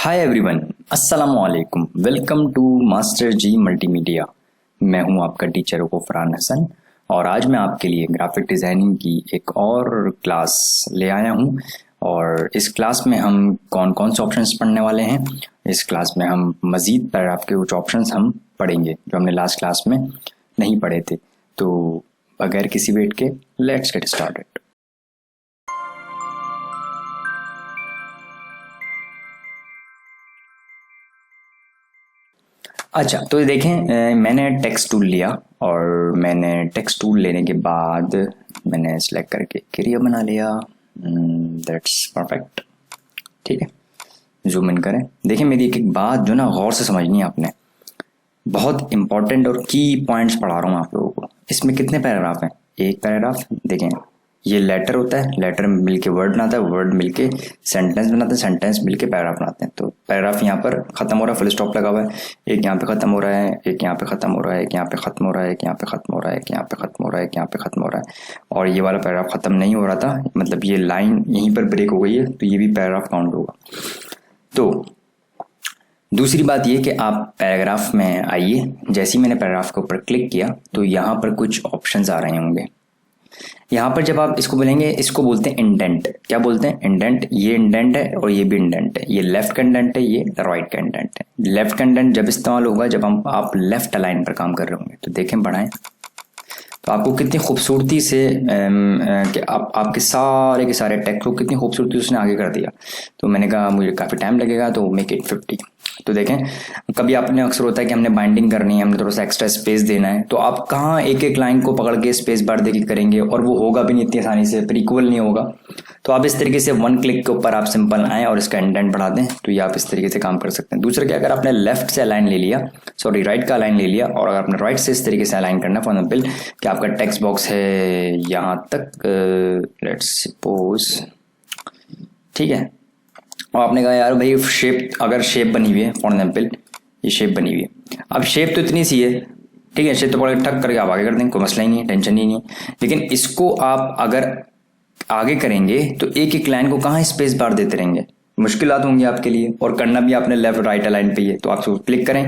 हाय everyone, अस्सलाम वालेकुम। Welcome to master ji multimedia. मैं हूं आपका टीचर गफरान हसन और आज मैं आपके लिए ग्राफिक डिज़ाइनिंग की एक और क्लास ले आया हूं। और इस क्लास में हम कौन कौन से ऑप्शंस पढ़ने वाले हैं। इस क्लास में हम मज़ीद पैराग्राफ के कुछ ऑप्शंस हम पढ़ेंगे जो हमने लास्ट क्लास में नहीं पढ़े थे। तो बगैर किसी वेट के लेट्स गेट स्टार्टेड। अच्छा, तो ये देखें, मैंने टेक्स्ट टूल लिया और मैंने टेक्स्ट टूल लेने के बाद मैंने सेलेक्ट करके एरिया बना लिया। That's perfect. ठीक है, जूम इन करें। देखें, मेरी एक एक बात जो ना गौर से समझनी है आपने। बहुत इंपॉर्टेंट और की पॉइंट्स पढ़ा रहा हूँ आप लोगों को। इसमें कितने पैराग्राफ हैं? एक पैराग्राफ। देखें, ये लेटर होता है, लेटर मिलके वर्ड बनाता है, वर्ड मिलके सेंटेंस बनाता है, सेंटेंस मिलके पैराग्राफ बनाते हैं। तो पैराग्राफ यहाँ पर खत्म हो रहा है, फुल स्टॉप लगा हुआ है। एक यहाँ पे खत्म हो रहा है, एक यहाँ पे खत्म हो रहा है, एक यहाँ पे खत्म हो रहा है, एक यहाँ पे खत्म हो रहा है, एक यहाँ पे खत्म हो रहा है, एक यहाँ पे खत्म हो रहा है। और ये वाला पैराग्राफ खत्म नहीं हो रहा था, मतलब ये लाइन यहीं पर ब्रेक हो गई है, तो ये भी पैराग्राफ काउंट होगा। तो दूसरी बात ये कि आप पैराग्राफ में आइए। जैसे ही मैंने पैराग्राफ के ऊपर क्लिक किया तो यहाँ पर कुछ ऑप्शंस आ रहे होंगे। यहाँ पर जब आप इसको बोलेंगे, इसको बोलते हैं इंडेंट। क्या बोलते हैं? इंडेंट। ये इंडेंट है और ये भी इंडेंट है। ये लेफ्ट का इंडेंट है, ये राइट का इंडेंट है। लेफ्ट का इंडेंट जब इस्तेमाल होगा जब आप लेफ्ट अलाइन पर काम कर रहे होंगे। तो देखें, बढ़ाएं तो आपको कितनी खूबसूरती से कि आपके सारे के सारे टेक्स्ट को कितनी खूबसूरती उसने आगे कर दिया। तो मैंने कहा मुझे काफ़ी टाइम लगेगा, तो मेक इट 50। तो देखें, कभी आपने अक्सर होता है कि हमने बाइंडिंग करनी है, हमने थोड़ा सा एक्स्ट्रा स्पेस देना है, तो आप कहाँ एक एक लाइन को पकड़ के स्पेस बार देके करेंगे, और वो होगा भी नहीं इतनी आसानी से, फिर इक्वल नहीं होगा। तो आप इस तरीके से वन क्लिक के ऊपर आप सिंपल आएँ और इसका इंडेंट बढ़ा दें, तो ये आप इस तरीके से काम कर सकते हैं। दूसरा क्या, अगर आपने लेफ्ट से अलाइन ले लिया, सॉरी राइट का अलाइन ले लिया, और अगर आपने राइट से इस तरीके से अलाइन करना, फॉर एग्जाम्पल कि आपका टेक्स्ट बॉक्स है यहाँ तक, लेट्स सपोज, ठीक है, और आपने कहा यार भाई शेप, अगर शेप बनी हुई है, फॉर एग्जाम्पल ये शेप बनी हुई है, अब शेप तो इतनी सी है, ठीक है, शेप तो पकड़ ठक करके आप आगे कर देंगे, कोई मसला ही नहीं है, टेंशन ही नहीं है। लेकिन इसको आप अगर आगे करेंगे तो एक एक लाइन को कहाँ स्पेस बार देते रहेंगे, मुश्किलात होंगी आपके लिए, और करना भी आपने लेफ्ट राइट लाइन पे ही है। तो आप इसको क्लिक करें,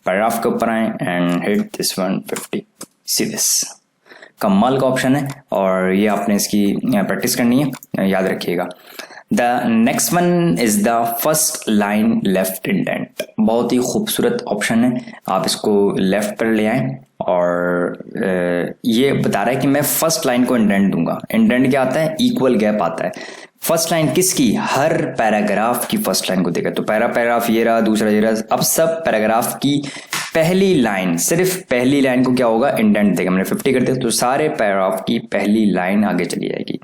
पैराग्राफ के ऊपर आए and hit this 150। See this कमाल का ऑप्शन है और ये आपने इसकी प्रैक्टिस करनी है, याद रखिएगा। The next one is the first line left indent. बहुत ही खूबसूरत ऑप्शन है, आप इसको लेफ्ट पर ले आए और ये बता रहा है कि मैं फर्स्ट लाइन को इंडेंट दूंगा। इंडेंट क्या आता है? इक्वल गैप आता है। फर्स्ट लाइन किसकी? हर पैराग्राफ की फर्स्ट लाइन को देगा। तो पहला पैराग्राफ ये रहा, दूसरा ये रहा, अब सब पैराग्राफ की पहली लाइन, सिर्फ पहली लाइन को क्या होगा? इंडेंट देगा। मैंने 50 कर दिया तो सारे पैराग्राफ की पहली लाइन आगे चली जाएगी।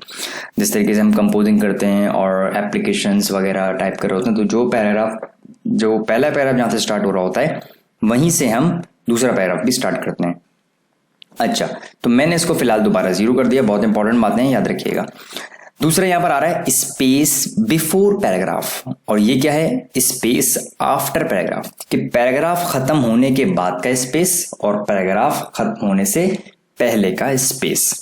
जिस तरीके से हम कंपोजिंग करते हैं और एप्लीकेशंस वगैरह टाइप कर रहे होते हैं, तो जो पैराग्राफ, जो पहला पैराग्राफ जहाँ से स्टार्ट हो रहा होता है वहीं से हम दूसरा पैराग्राफ भी स्टार्ट करते हैं। अच्छा, तो मैंने इसको फिलहाल दोबारा 0 कर दिया। बहुत इंपॉर्टेंट बातें हैं, याद रखिएगा। दूसरा यहां पर आ रहा है स्पेस बिफोर पैराग्राफ, और ये क्या है? स्पेस आफ्टर पैराग्राफ, कि पैराग्राफ खत्म होने के बाद का स्पेस और पैराग्राफ खत्म होने से पहले का स्पेस।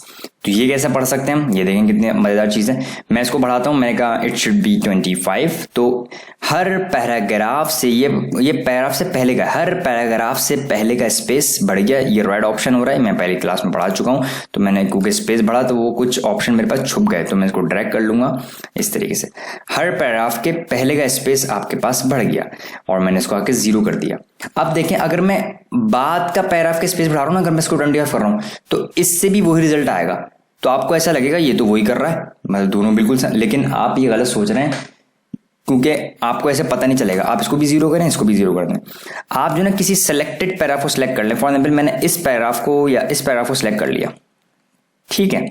तो ये कैसे पढ़ सकते हैं हम? ये देखें कितनी मजेदार चीज है। मैं इसको बढ़ाता हूं, मैंने कहा इट शुड बी 25। तो हर पैराग्राफ से ये पैराग्राफ से पहले का, हर पैराग्राफ से पहले का स्पेस बढ़ गया। ये राइट ऑप्शन हो रहा है, मैं पहली क्लास में पढ़ा चुका हूं। तो मैंने क्योंकि स्पेस बढ़ा तो वो कुछ ऑप्शन मेरे पास छुप गए, तो मैं इसको ड्रैग कर लूंगा इस तरीके से। हर पैराग्राफ के पहले का स्पेस आपके पास बढ़ गया और मैंने इसको आके 0 कर दिया। अब देखें, अगर मैं बाद का पैराग्राफ के स्पेस बढ़ा रहा हूं ना, अगर मैं इसको 25 कर रहा हूं, तो इससे भी वही रिजल्ट आएगा। तो आपको ऐसा लगेगा ये तो वही कर रहा है, मतलब दोनों बिल्कुल, लेकिन आप ये गलत सोच रहे हैं, क्योंकि आपको ऐसे पता नहीं चलेगा। आप इसको भी 0 करें, इसको भी 0 कर दें। आप जो ना किसी सेलेक्टेड पैराग्राफ को सिलेक्ट कर लें। फॉर एग्जाम्पल मैंने इस पैराग्राफ को या इस पैराग्राफ को सिलेक्ट कर लिया, ठीक है।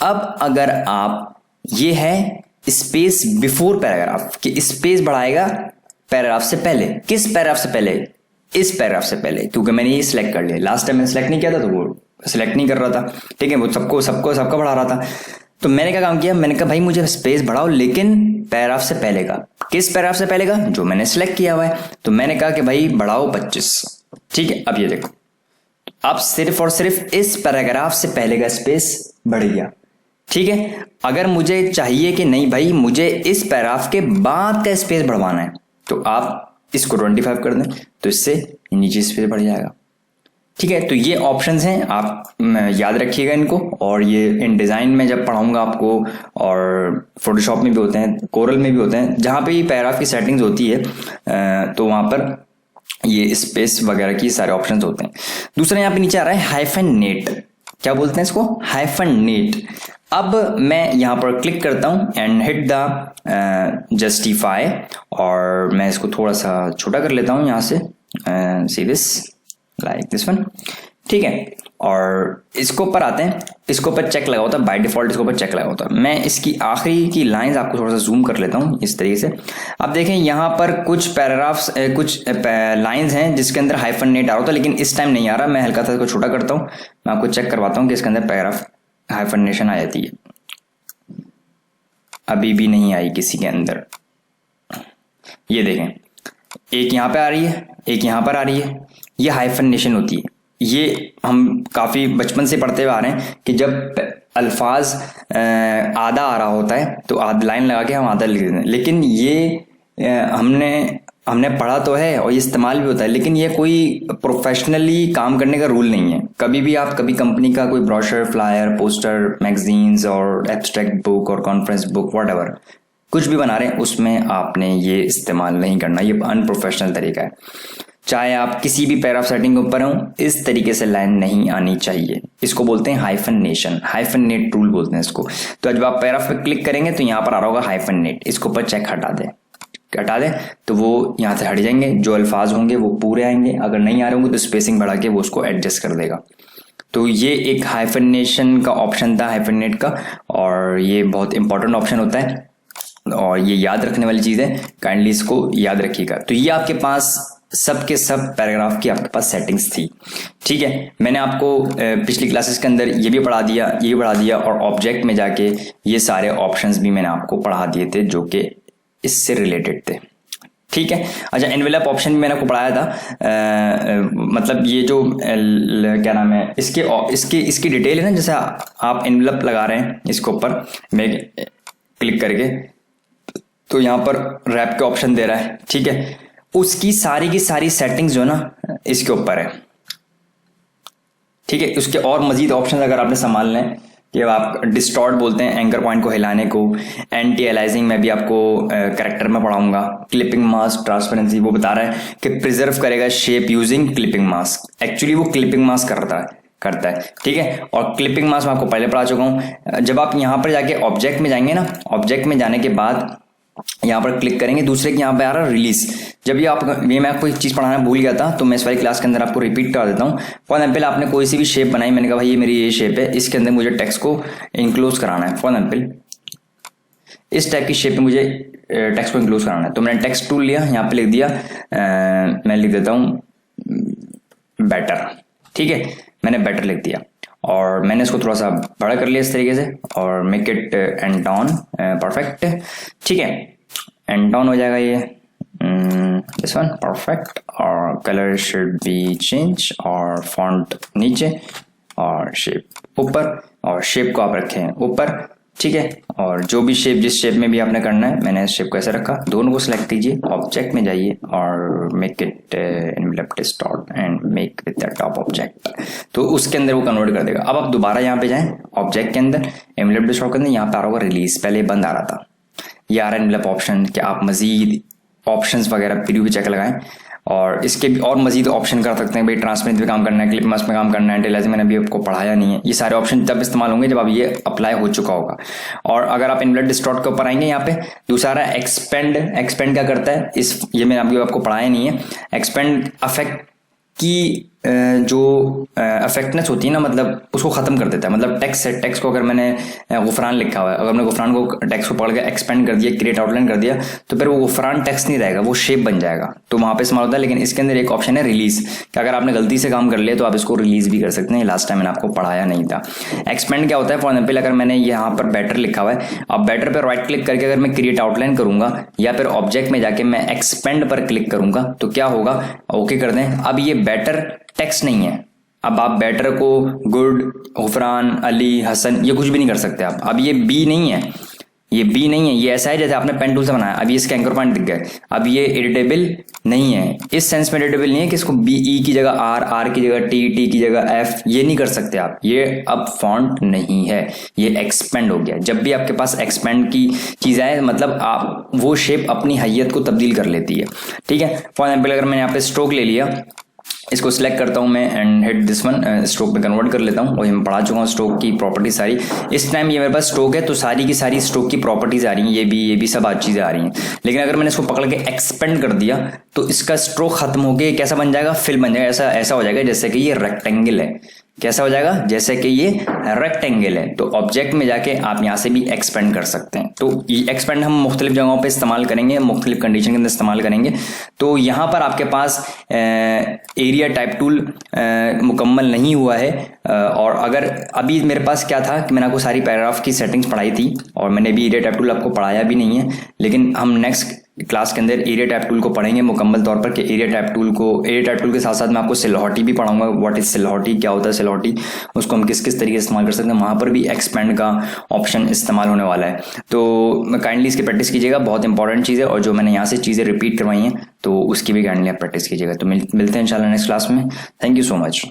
अब अगर आप, ये है स्पेस बिफोर पैराग्राफ, कि स्पेस बढ़ाएगा पैराग्राफ से पहले। किस पैराग्राफ से पहले? इस पैराग्राफ से पहले, क्योंकि मैंने ये सिलेक्ट कर लिया। लास्ट टाइम मैंने सिलेक्ट नहीं किया था तो वो सिलेक्ट नहीं कर रहा था, ठीक है, वो सबका बढ़ा रहा था। तो मैंने क्या काम किया? मैंने कहा भाई मुझे स्पेस बढ़ाओ, लेकिन पैराग्राफ से पहले का। किस पैराग्राफ से पहले का? जो मैंने सिलेक्ट किया हुआ है। तो मैंने कहा कि भाई बढ़ाओ 25, ठीक है। अब ये देखो, अब सिर्फ और सिर्फ इस पैराग्राफ से पहले का स्पेस बढ़ गया। ठीक है। अगर मुझे चाहिए कि नहीं भाई मुझे इस पैराग्राफ के बाद का स्पेस बढ़वाना है, तो आप इसको 25 कर दें, तो इससे नीचे स्पेस बढ़ जाएगा। ठीक है, तो ये ऑप्शंस हैं, आप याद रखिएगा इनको। और ये इन डिज़ाइन में जब पढ़ाऊंगा आपको, और फोटोशॉप में भी होते हैं, कोरल में भी होते हैं, जहाँ पे ये पैराग्राफ की सेटिंग्स होती है, तो वहाँ पर ये स्पेस वगैरह की सारे ऑप्शंस होते हैं। दूसरा यहाँ पे नीचे आ रहा है हाइफन नेट, क्या बोलते हैं इसको, हाइफन नेट। अब मैं यहाँ पर क्लिक करता हूँ एंड हिट द जस्टिफाई, और मैं इसको थोड़ा सा छोटा कर लेता हूँ यहाँ से, see this like this one. ठीक है, और इसको ऊपर आते हैं, इसको ऊपर चेक लगा होता है बाय डिफॉल्ट, इसको ऊपर चेक लगा होता है। मैं इसकी आखिरी की लाइंस आपको थोड़ा सा जूम कर लेता हूँ इस तरीके से। अब देखें यहाँ पर कुछ पैराग्राफ्स, कुछ लाइंस हैं जिसके अंदर हाइफन नेट आ रहा होता है, लेकिन इस टाइम नहीं आ रहा। मैं हल्का सा इसको छोटा करता हूँ, मैं आपको चेक करवाता हूँ कि इसके अंदर पैराग्राफ हाइफनेशन आ जाती है। अभी भी नहीं आई किसी के अंदर, ये देखें, एक यहाँ पे आ रही है, एक यहाँ पर आ रही है, ये हाइफनेशन होती है। ये हम काफ़ी बचपन से पढ़ते हुए आ रहे हैं कि जब अल्फाज आधा आ रहा होता है तो आधा लाइन लगा के हम आधा लिख देते हैं, लेकिन ये हमने पढ़ा तो है और ये इस्तेमाल भी होता है, लेकिन ये कोई प्रोफेशनली काम करने का रूल नहीं है। कभी भी आप कभी कंपनी का कोई ब्रोशर, फ्लायर, पोस्टर, मैगजीन्स और एब्स्ट्रैक्ट बुक और कॉन्फ्रेंस बुक व्हाटएवर कुछ भी बना रहे हैं, उसमें आपने ये इस्तेमाल नहीं करना, ये अनप्रोफेशनल तरीका है। चाहे आप किसी भी पैराग्राफ सेटिंग के ऊपर हो, इस तरीके से लाइन नहीं आनी चाहिए। इसको बोलते हैं हाइफनेशन, हाइफनेट रूल बोलते हैं इसको। तो जब आप पैराग्राफ पे क्लिक करेंगे तो यहाँ पर आ रहा होगा हाइफनेट, इसको ऊपर चेक हटा दें तो वो यहाँ से हट जाएंगे, जो अल्फाज होंगे वो पूरे आएंगे, अगर नहीं आ रहे होंगे तो स्पेसिंग बढ़ा के वो उसको एडजस्ट कर देगा। तो ये एक हाइफनेशन का ऑप्शन था, हाइफनेट का, और ये बहुत इंपॉर्टेंट ऑप्शन होता है और ये याद रखने वाली चीज़ है, काइंडली इसको याद रखिएगा। तो ये आपके पास सब के सब पैराग्राफ की आपके पास सेटिंग्स थी। ठीक है, मैंने आपको पिछली क्लासेस के अंदर ये भी पढ़ा दिया, ये भी पढ़ा दिया, और ऑब्जेक्ट में जाके ये सारे ऑप्शंस भी मैंने आपको पढ़ा दिए थे जो कि इससे रिलेटेड थे। ठीक है, अच्छा, एनवेलप ऑप्शन भी मैंने आपको पढ़ाया था। मतलब ये जो क्या नाम है इसकी डिटेल है ना, जैसे आप एनवेलप लगा रहे हैं इसके ऊपर मैं क्लिक करके, तो यहाँ पर रैप के ऑप्शन दे रहा है। ठीक है, उसकी सारी की सारी सेटिंग्स जो ना इसके ऊपर है। ठीक है, उसके और मजीद ऑप्शन अगर आपने संभालना है कि आप डिस्टॉर्ट बोलते हैं एंकर पॉइंट को हिलाने को, एंटी अलाइजिंग में भी आपको करेक्टर में पढ़ाऊंगा, क्लिपिंग मास्क, ट्रांसपेरेंसी, वो बता रहा है कि प्रिजर्व करेगा shape using clipping mask. Actually वो क्लिपिंग मास्क करता है। ठीक है, और क्लिपिंग मास्क मैं आपको पहले पढ़ा चुका हूँ। जब आप यहाँ पर जाके ऑब्जेक्ट में जाएंगे ना, ऑब्जेक्ट में जाने के बाद यहाँ पर क्लिक करेंगे, दूसरे के यहाँ पे आ रहा है रिलीज। जब ये मैं आपको एक चीज़ पढ़ाना भूल गया था, तो मैं इस वाली क्लास के अंदर आपको रिपीट कर देता हूँ। फॉर एग्जाम्पल आपने कोई सी भी शेप बनाई, मैंने कहा भाई ये मेरी ये शेप है, इसके अंदर मुझे टेक्स्ट को इंक्लोज कराना है। फॉर एग्जाम्पल इस टाइप की शेप में मुझे टेक्स्ट को इंक्लोज कराना है, तो मैंने टेक्स्ट टूल लिया, यहाँ पे लिख दिया, मैं लिख देता हूँ बेटर। ठीक है, मैंने बेटर लिख दिया और मैंने इसको थोड़ा सा बड़ा कर लिया इस तरीके से, और make it and down perfect. ठीक है, एंड डाउन हो जाएगा ये दिस वन परफेक्ट, और कलर शुड बी चेंज, और फॉन्ट नीचे और शेप ऊपर, और शेप को आप रखें ऊपर। ठीक है, और जो भी शेप जिस शेप में भी आपने करना है, मैंने इस शेप को ऐसे रखा। दोनों को सिलेक्ट कीजिए, ऑब्जेक्ट में जाइए और make it envelope distort and make with the top object, तो उसके अंदर वो कन्वर्ट कर देगा। अब आप दोबारा यहाँ पे जाएं ऑब्जेक्ट के अंदर, एनवेलप डिस्टॉर्ट के अंदर, यहाँ पे आ रहा होगा रिलीज, पहले बंद आ रहा था, ये आ रहा है एनवेलप ऑप्शन, कि आप मजीद ऑप्शंस वगैरह प्रीव्यू पे चेक लगाएं, और इसके भी और मजीद ऑप्शन कर सकते हैं। भाई ट्रांसपेरेंट पे काम करना है, क्लिप मास्क में काम करना है, एंटी मैंने अभी आपको पढ़ाया नहीं है। ये सारे ऑप्शन तब इस्तेमाल होंगे जब अब ये अप्लाई हो चुका होगा। और अगर आप एनवेलप डिस्टॉर्ट के ऊपर आएंगे, यहाँ पे दूसरा एक्सपेंड क्या करता है, ये मैंने आपको पढ़ाया नहीं है। एक्सपेंड अफेक्ट की जो अफेक्टनेस होती है ना, मतलब उसको खत्म कर देता है। मतलब टेक्स्ट को अगर मैंने गुफरान लिखा हुआ है, अगर मैंने गुफरान को टेक्स्ट को पढ़ के एक्सपेंड कर दिया, क्रिएट आउटलाइन कर दिया, तो फिर वो गुफरान टेक्स्ट नहीं रहेगा, वो शेप बन जाएगा, तो वहां पे इस्तेमाल होता है। लेकिन इसके अंदर एक ऑप्शन है रिलीज, कि अगर आपने गलती से काम कर लिया तो आप इसको रिलीज भी कर सकते हैं। लास्ट टाइम मैंने आपको पढ़ाया नहीं था। एक्सपेंड क्या होता है, फॉर एग्जाम्पल अगर मैंने यहाँ पर बेटर लिखा हुआ है, अब बेटर पर राइट क्लिक करके अगर मैं क्रिएट आउटलाइन करूंगा, या फिर ऑब्जेक्ट में जाके मैं एक्सपेंड पर क्लिक करूंगा, तो क्या होगा, ओके कर दें। अब ये बेटर टेक्स्ट नहीं है, अब आप बेटर को गुड, हुफरान, अली, हसन ये कुछ भी नहीं कर सकते आप। अब ये बी नहीं है, ये बी नहीं है, ये ऐसा है जैसे आपने पेन टूल से बनाया। अब ये इसके एंकर पॉइंट दिख गए। अब ये एडिटेबल नहीं है, इस सेंस में एडिटेबल नहीं है कि इसको बी ई की जगह आर, आर की जगह टी, टी की जगह एफ, ये नहीं कर सकते आप। ये अब फॉन्ट नहीं है, ये एक्सपेंड हो गया। जब भी आपके पास एक्सपेंड की चीज आए मतलब आप वो शेप अपनी हैयत को तब्दील कर लेती है। ठीक है, फॉर एग्जाम्पल अगर मैंने यहाँ पे स्ट्रोक ले लिया, इसको सिलेक्ट करता हूं मैं and hit this one, stroke में कन्वर्ट कर लेता हूं। और मैं पढ़ा चुका हूं स्ट्रोक की प्रॉपर्टी सारी। इस टाइम ये मेरे पास स्ट्रोक है तो सारी की सारी स्ट्रोक की प्रॉपर्टीज आ रही हैं, ये भी सब आज चीजें आ रही हैं। लेकिन अगर मैंने इसको पकड़ के एक्सपेंड कर दिया तो इसका स्ट्रोक खत्म होकर कैसा बन जाएगा, फिल बन जाएगा। ऐसा हो जाएगा जैसे कि ये रेक्टेंगल है। कैसा हो जाएगा, जैसे कि ये रेक्टेंगल है। तो ऑब्जेक्ट में जाके आप यहाँ से भी एक्सपेंड कर सकते हैं। तो ये एक्सपेंड हम मुख्तलिफ जगहों पे इस्तेमाल करेंगे, मुख्तलिफ कंडीशन के अंदर इस्तेमाल करेंगे। तो यहाँ पर आपके पास एरिया टाइप टूल मुकम्मल नहीं हुआ है। और अगर अभी मेरे पास क्या था कि मैंने आपको सारी पैराग्राफ की सेटिंग्स पढ़ाई थी और मैंने भी एरिया टाइप टूल आपको पढ़ाया भी नहीं है। लेकिन हम नेक्स्ट क्लास के अंदर एरिया टाइप टूल को पढ़ेंगे मुकम्मल तौर पर कि एरिया टाइप टूल के साथ साथ मैं आपको सिलहौटी भी पढ़ाऊंगा। व्हाट इज सिलहौटी, क्या होता है सिलहौटी, उसको हम किस किस तरीके से इस्तेमाल कर सकते हैं। वहाँ पर भी एक्सपेंड का ऑप्शन इस्तेमाल होने वाला है। तो काइंडली इसकी प्रैक्टिस कीजिएगा, बहुत इंपॉर्टेंट चीज़ है। और जो मैंने यहाँ से चीज़ें रिपीट करवाई हैं तो उसकी भी काइंडली आप प्रैक्टिस कीजिएगा। तो मिलते हैं इंशाल्लाह नेक्स्ट क्लास में। Thank you so much.